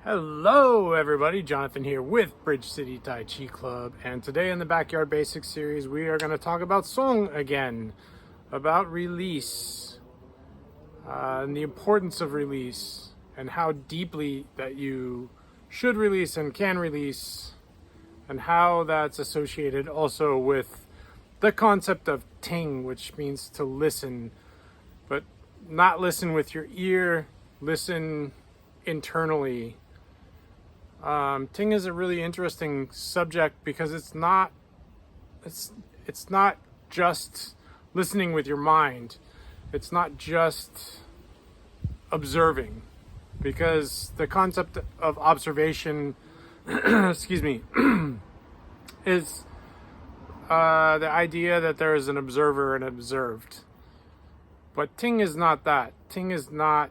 Hello everybody, Jonathan here with Bridge City Taiji Club, and today in the Backyard Basics series we are going to talk about song again, about release, and the importance of release, and how deeply that you should release and can release, and how that's associated also with the concept of Ting, which means to listen, but not listen with your ear, listen internally. Ting is a really interesting subject because it's not just listening with your mind. It's not just observing, because the concept of observation excuse me is the idea that there is an observer and observed. But Ting is not that. Ting is not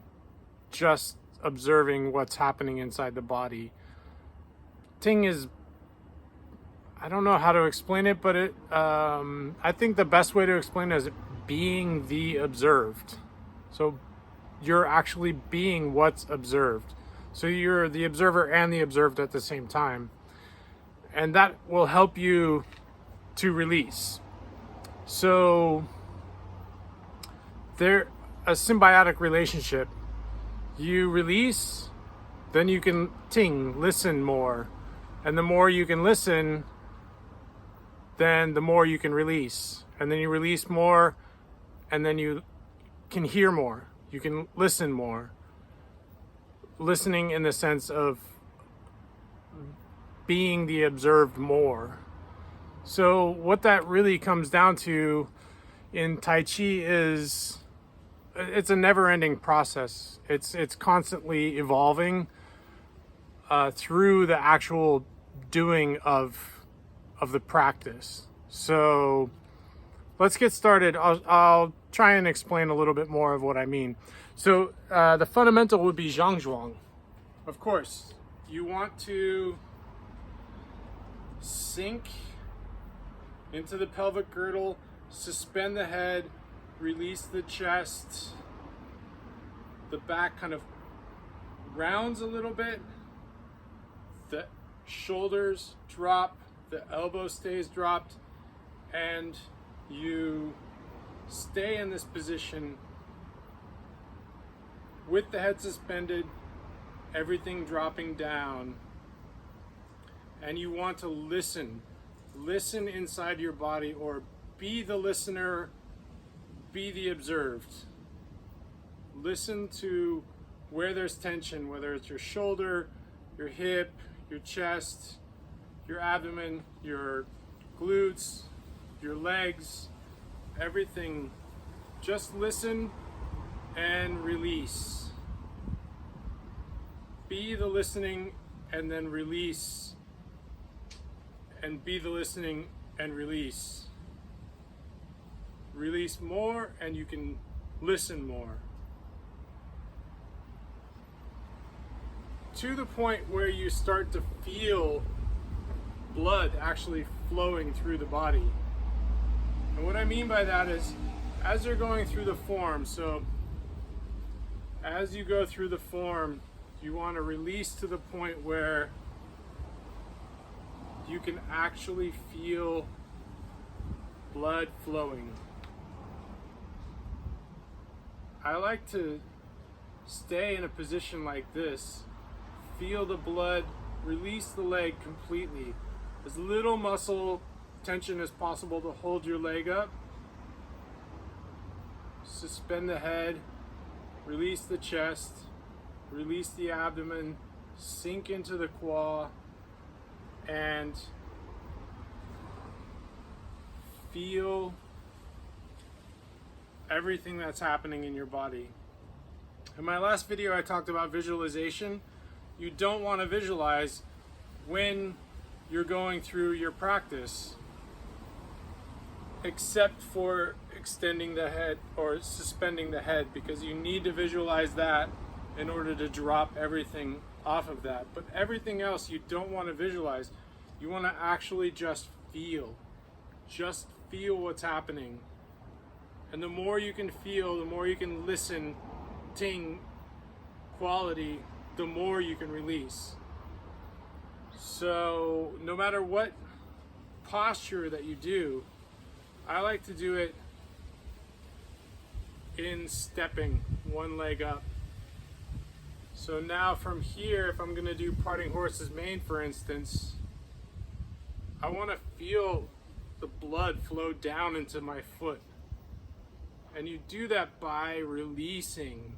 just observing what's happening inside the body. Ting is, I don't know how to explain it, but I think the best way to explain it is being the observed. So you're actually being what's observed. So you're the observer and the observed at the same time. And that will help you to release. So they're a symbiotic relationship. You release, then you can ting, listen more. And the more you can listen, then the more you can release. And then you release more, and then you can hear more. You can listen more. Listening in the sense of being the observed more. So what that really comes down to in Tai Chi is it's a never-ending process. It's constantly evolving through the actual doing of the practice. So let's get started. I'll try and explain a little bit more of what I mean. So the fundamental would be zhang zhuang. Of course, you want to sink into the pelvic girdle, suspend the head, release the chest. The back kind of rounds a little bit. The shoulders drop, the elbow stays dropped, and you stay in this position with the head suspended, everything dropping down, and you want to listen inside your body, or be the listener, be the observed. Listen to where there's tension, whether it's your shoulder, your hip, your chest, your abdomen, your glutes, your legs, everything. Just listen and release. Be the listening and then release. And be the listening and release. Release more and you can listen more. To the point where you start to feel blood actually flowing through the body. And what I mean by that is, as you're going through the form, so as you go through the form, you want to release to the point where you can actually feel blood flowing. I like to stay in a position like this. Feel the blood, release the leg completely. As little muscle tension as possible to hold your leg up. Suspend the head, release the chest, release the abdomen, sink into the quad, and feel everything that's happening in your body. In my last video I talked about visualization. You don't want to visualize when you're going through your practice, except for extending the head or suspending the head, because you need to visualize that in order to drop everything off of that. But everything else you don't want to visualize. You want to actually just feel what's happening. And the more you can feel, the more you can listen, ting, quality, the more you can release. So no matter what posture that you do, I like to do it in stepping one leg up. So now from here, if I'm going to do parting horse's mane, for instance, I want to feel the blood flow down into my foot. And you do that by releasing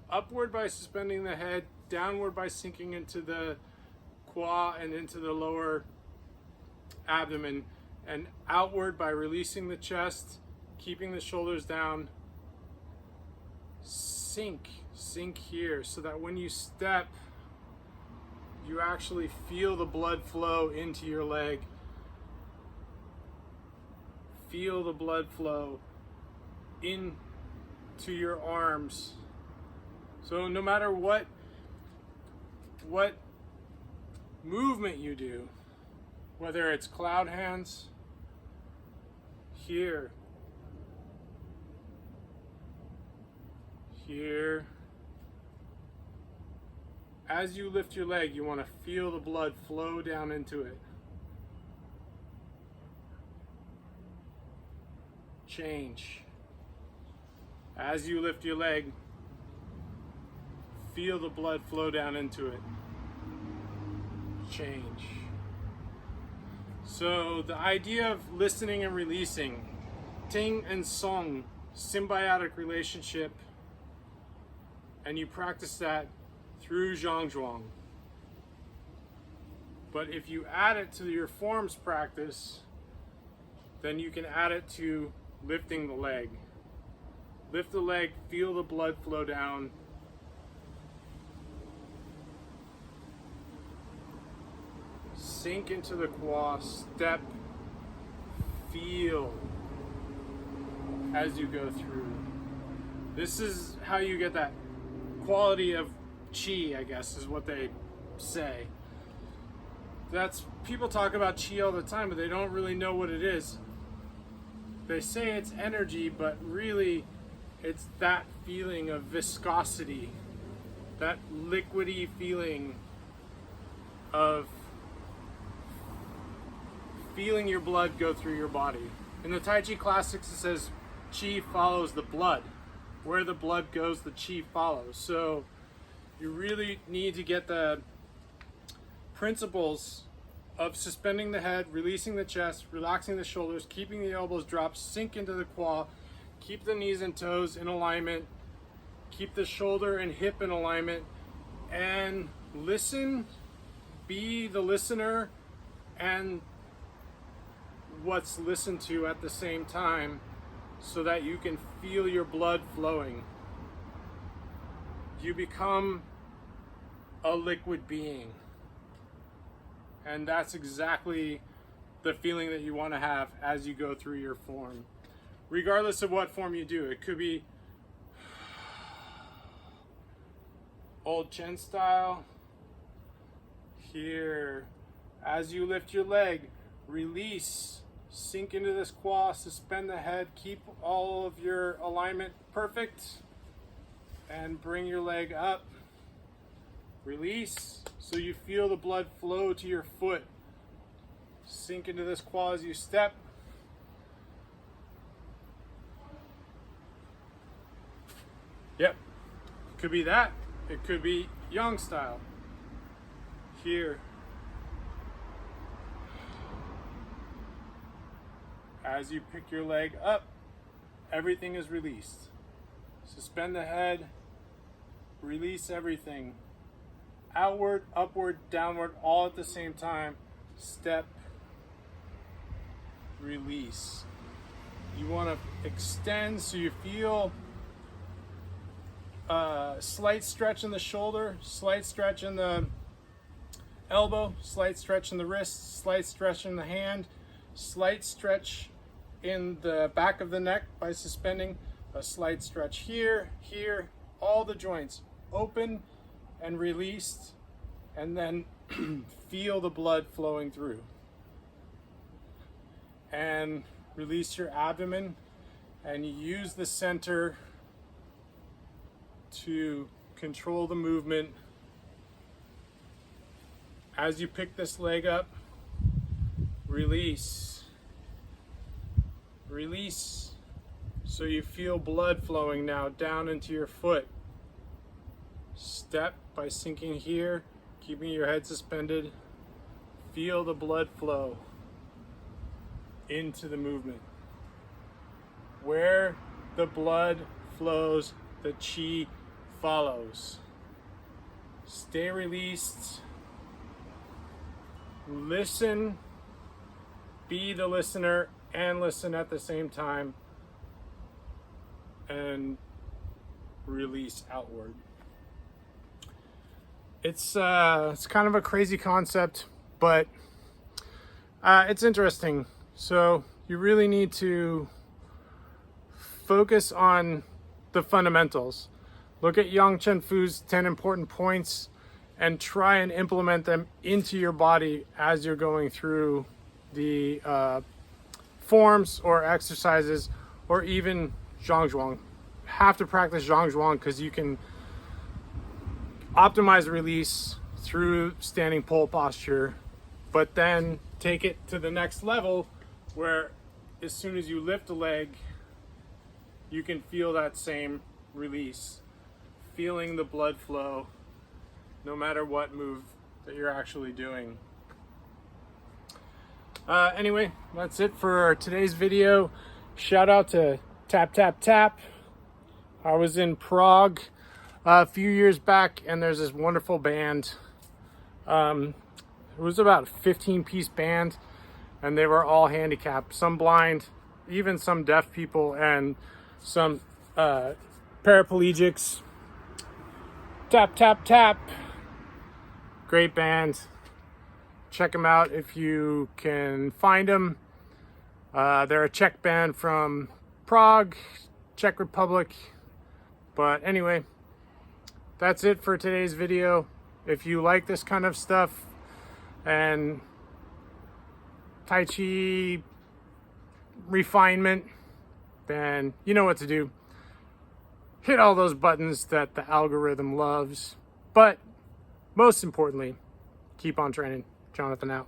upward by suspending the head, downward by sinking into the quad and into the lower abdomen, and outward by releasing the chest, keeping the shoulders down. Sink here, so that when you step, you actually feel the blood flow into your leg. Feel the blood flow into your arms. So no matter what movement you do, whether it's cloud hands, here, as you lift your leg, you want to feel the blood flow down into it. Change. As you lift your leg, feel the blood flow down into it. Change. So the idea of listening and releasing, Ting and Song, symbiotic relationship, and you practice that through Zhangzhuang. But if you add it to your forms practice, then you can add it to lifting the leg. Lift the leg, feel the blood flow down. Sink into the quad, step, feel as you go through. This is how you get that quality of chi, I guess is what they say. People talk about chi all the time, but they don't really know what it is. They say it's energy, but really it's that feeling of viscosity, that liquidy feeling of feeling your blood go through your body. In the Taiji classics, it says chi follows the blood. Where the blood goes, the chi follows. So you really need to get the principles of suspending the head, releasing the chest, relaxing the shoulders, keeping the elbows dropped, sink into the quad, keep the knees and toes in alignment, keep the shoulder and hip in alignment, and listen, be the listener and what's listened to at the same time, so that you can feel your blood flowing. You become a liquid being. And that's exactly the feeling that you want to have as you go through your form. Regardless of what form you do. It could be old Chen style. Here. As you lift your leg, release. Sink into this quad, suspend the head, keep all of your alignment perfect, and bring your leg up. Release, so you feel the blood flow to your foot. Sink into this quad as you step. Yep, could be that. It could be Yang style. Here. As you pick your leg up, everything is released. Suspend the head, release everything. Outward, upward, downward, all at the same time. Step, release. You want to extend so you feel slight stretch in the shoulder, slight stretch in the elbow, slight stretch in the wrist, slight stretch in the hand, slight stretch in the back of the neck by suspending, a slight stretch here, all the joints open and released, and then feel the blood flowing through. And release your abdomen and use the center to control the movement. As you pick this leg up, release. Release. So you feel blood flowing now down into your foot. Step by sinking here, keeping your head suspended. Feel the blood flow into the movement. Where the blood flows, the chi follows. Stay released. Listen. Be the listener and listen at the same time. And release outward. It's kind of a crazy concept, but it's interesting. So you really need to focus on the fundamentals. Look at Yang Chen Fu's 10 important points and try and implement them into your body as you're going through the forms or exercises, or even Zhangzhuang. Have to practice Zhangzhuang because you can optimize release through standing pole posture, but then take it to the next level where as soon as you lift a leg, you can feel that same release, feeling the blood flow no matter what move that you're actually doing. Anyway, that's it for today's video. Shout out to Tap Tap Tap. I was in Prague a few years back, and there's this wonderful band. It was about a 15-piece band, and they were all handicapped, some blind, even some deaf people, and some paraplegics. Tap Tap Tap. Great band. Check them out if you can find them. They're a Czech band from Prague, Czech Republic. But anyway, that's it for today's video. If you like this kind of stuff and Tai Chi refinement, then you know what to do. Hit all those buttons that the algorithm loves. But most importantly, keep on training. Jonathan out.